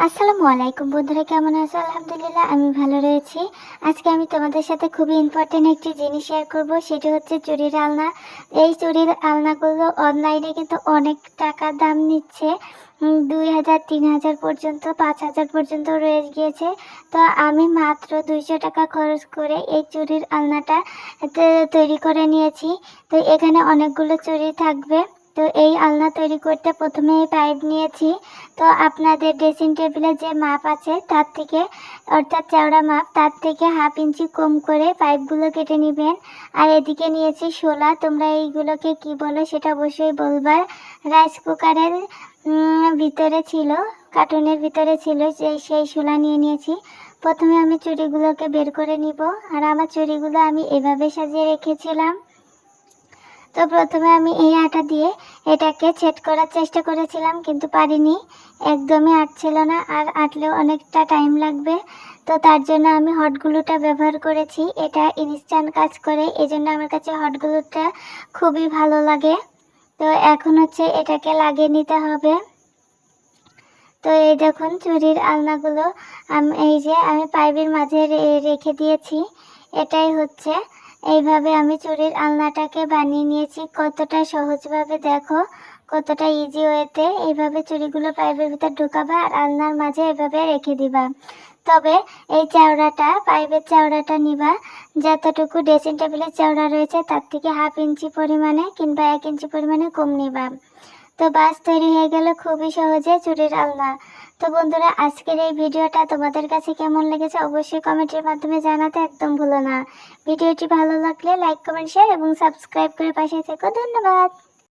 আসসালামু আলাইকুম বন্ধুরা, কেমন আছো? আলহামদুলিল্লাহ আমি ভালো রয়েছি। আজকে আমি তোমাদের সাথে খুবই ইম্পর্টেন্ট একটি জিনিস শেয়ার করব, সেটি হচ্ছে চুড়ির আলনা। এই চুড়ির আলনাগুলো অনলাইনে কিন্তু অনেক টাকা দাম নিচ্ছে। 2000, 3000 পর্যন্ত, 5000 পর্যন্ত রয়ে গিয়েছে। তো আমি মাত্র 200 টাকা খরচ করে এই চুড়ির আলনাটা তৈরি করে নিয়েছি। তো এখানে অনেকগুলো চুড়ি থাকবে। তো এই আলনা তৈরি করতে প্রথমে এই পাইপ নিয়েছি। তো আপনাদের ড্রেসিং টেবিলের যে মাপ আছে তার থেকে, অর্থাৎ চওড়া মাপ, তার থেকে হাফ ইঞ্চি কম করে পাইপগুলো কেটে নেবেন। আর এদিকে নিয়েছি শোলা। তোমরা এইগুলোকে কি বলো সেটা অবশ্যই বলবার। রাইস কুকারের ভিতরে ছিল, কার্টুনের ভিতরে ছিল, সেই শোলা নিয়ে নিয়েছি। প্রথমে আমি চুড়িগুলোকে বের করে নিব। আর আমার চুড়িগুলো আমি এভাবে সাজিয়ে রেখেছিলাম। তো প্রথমে আমি এই আটা দিয়ে এটাকে সেট করার চেষ্টা করেছিলাম, কিন্তু পারিনি, একদমই আটছিল না, আর আটলেও অনেকটা টাইম লাগবে। তো তার জন্য আমি হট গ্লুটা ব্যবহার করেছি। এটা ইনস্ট্যান্ট কাজ করে, এজন্য আমার কাছে হট গ্লুটা খুবই ভালো লাগে। তো এখন হচ্ছে এটাকে লাগিয়ে নিতে হবে। তো এই দেখুন চুড়ির আলনাগুলো এই যে আমি পাইপের মাঝে রেখে দিয়েছি। এটাই হচ্ছে, এইভাবে আমি চুড়ির আলনাটাকে বানিয়ে নিয়েছি। কতটা সহজভাবে দেখো, কতটা ইজি ওয়েতে এইভাবে চুড়িগুলো পাইপের ভিতর ঢুকাবা আর আলনার মাঝে এভাবে রেখে দিবা। তবে এই চওড়াটা, পাইপের চওড়াটা নিবা যতটুকু ড্রেসিং টেবিলের চওড়া রয়েছে তার থেকে হাফ ইঞ্চি পরিমাণে কিংবা 1 ইঞ্চি পরিমাণে কম নিবা। তো বাস তৈরি হয়ে গেল খুবই সহজে চুড়ির আলনা। তো বন্ধুরা, আজকের এই ভিডিওটা তোমাদের কাছে কেমন লেগেছে অবশ্যই কমেন্টের মাধ্যমে জানাতে একদম ভুলো না। ভিডিওটি ভালো লাগলে লাইক, কমেন্ট, শেয়ার এবং সাবস্ক্রাইব করে পাশে থেকো। ধন্যবাদ।